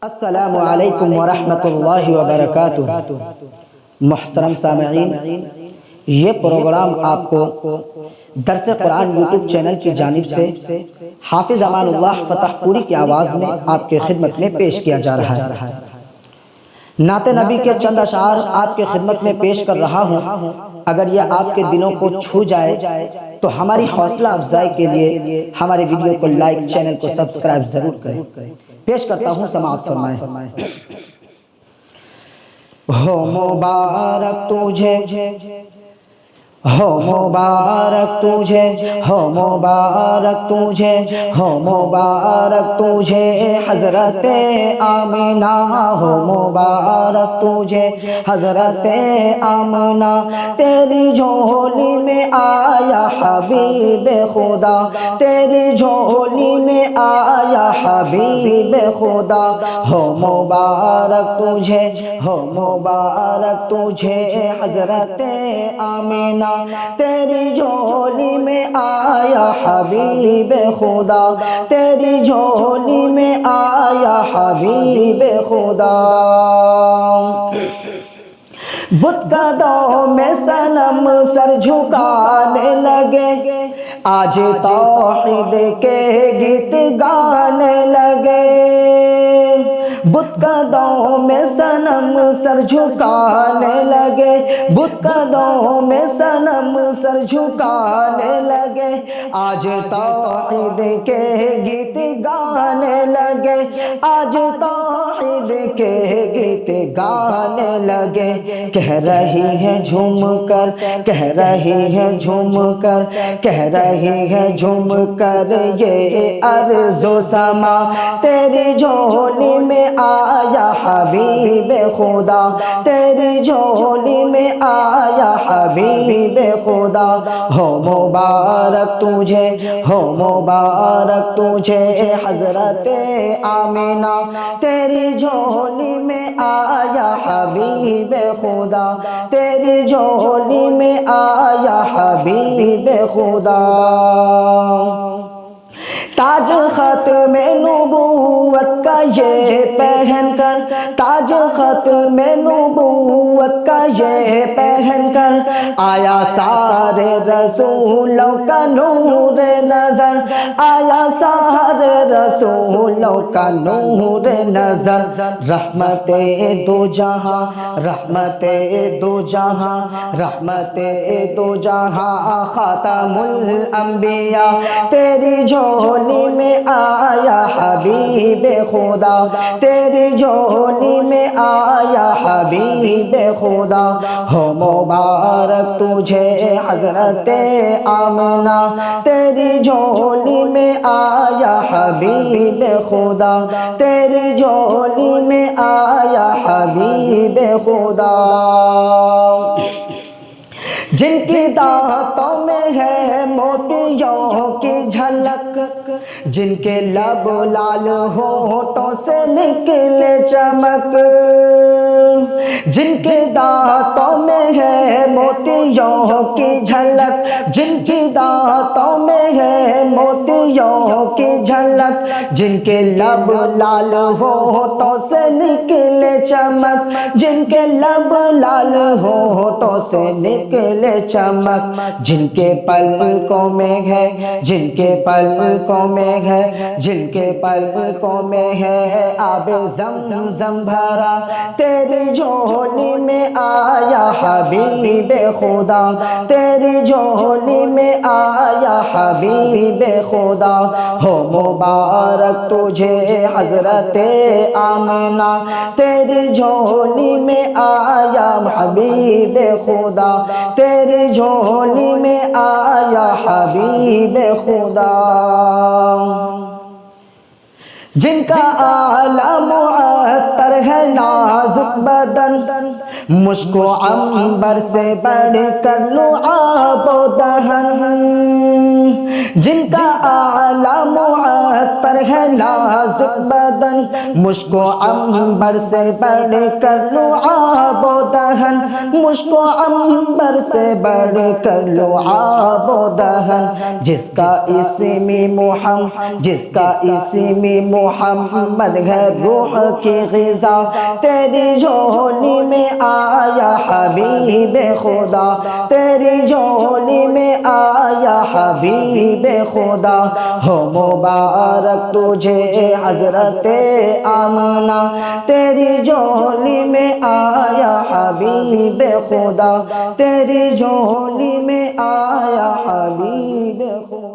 السلام علیکم ورحمۃ اللہ وبرکاتہ۔ محترم سامعین، یہ پروگرام آپ کو درس قرآن یوٹیوب چینل کی جانب سے حافظ امان اللہ فتح پوری کی آواز میں آپ کے خدمت میں پیش کیا جا رہا ہے۔ نعت نبی کے چند اشعار آپ کے خدمت میں پیش کر رہا ہوں۔ اگر یہ آپ کے دلوں کو چھو جائے تو ہماری حوصلہ افزائی کے لیے ہمارے ویڈیو کو لائک، چینل کو سبسکرائب ضرور کریں۔ پیش کرتا ہوں، سماعت فرمائیں۔ ہو مبارک تجھے، ہو مبارک تجھے، ہو مبارک تجھے، ہو مبارک تجھے حضرت آمنہ، ہو مبارک تجھے حضرت آمنہ۔ تیری جھولی میں آیا حبیب خدا، تیری جھولی میں آیا حبیب خدا۔ ہو مبارک تجھے، ہو مبارک تجھے حضرت آمنہ، تیری جھولی میں آیا حبیب خدا، تیری جھولی میں آیا حبیب خدا۔ بت قدوں میں صنم سر جھکانے لگے، آج توحید کے گیت گانے لگے۔ بت قدوں میں صنم سر جھکانے لگے، بت قدوں میں صنم سر جھکانے لگے، آج توحید کے گیت گانے لگے، آج توحید کے گیت گانے لگے۔ کہہ رہی ہے جھوم کر، کہہ رہی ہے جھوم کر، کہہ رہی ہے جھوم کر یہ ارض و سما، تیری جھولی میں آیا حبیب خدا، تیری جھولی میں آیا حبیب خدا۔ ہو مبارک تجھے، ہو مبارک تجھے حضرت آمنہ، تیری جھولی میں آیا حبیب خدا، تیری جھولی میں آیا حبیب خدا۔ تاج ختم نبوت کا یہ پہن کر، تاج ختم نبوت کا یہ پہن کر آیا سارے رسولوں کا نور نظر، آیا سارے رسولوں کا نور نظر۔ رحمت دو جہاں، رحمت دو جہاں، رحمت دو جہاں، خاتم الانبیاء، تیری جھولی میں آیا حبیب خدا، تیری جھولی میں آیا حبیب خدا۔ ہو مبارک تجھے حضرت آمنہ، تیری جھولی میں آیا حبیب خدا، تیری جھولی میں آیا حبیب خدا۔ جن کی دانتوں میں ہے موتیوں کی جھلک، جن کے لب لال ہونٹوں سے نکلے چمک، جن کے دانتوں میں ہے موتیوں کی جھلک، جن کی دانتوں میں ہے موتیوں کی جھلک، جن کے لب لال ہونٹوں سے نکلے چمک، جن کے لب لال ہونٹوں سے نکلے چمک، جن کے پلکوں میں ہے، جن کے پلکوں میں ہے، جن کے پلکوں میں ہے آب زمزم بھرا، تیری جھولی میں آیا حبیب خدا، تیری جھولی میں آیا حبیب خدا۔ ہو مبارک تجھے حضرت آمنہ، تیری جھولی میں آیا حبیب خدا، تیری جھولی میں آیا حبیب خدا۔ جن کا اعلیٰ معطر ہے نازک بدن، مشک و عنبر سے بڑھ کر لعاب و دہن، جن کا اعلیٰ معطر ہے نازک بدن، مشک و عنبر سے بڑھ کر لعاب و دہن، مشک و عنبر سے بڑھ کر لعاب و دہن، جس کا اسم محمد ہے روح کی غذا، تیری جھولی میں آیا حبیب خدا، تیری جھولی میں آیا حبیب خدا، ہو مبارک تجھے حضرت آمنہ، تیری جھولی میں آیا حبیب خدا، تیری جھولی میں آیا حبیب خدا۔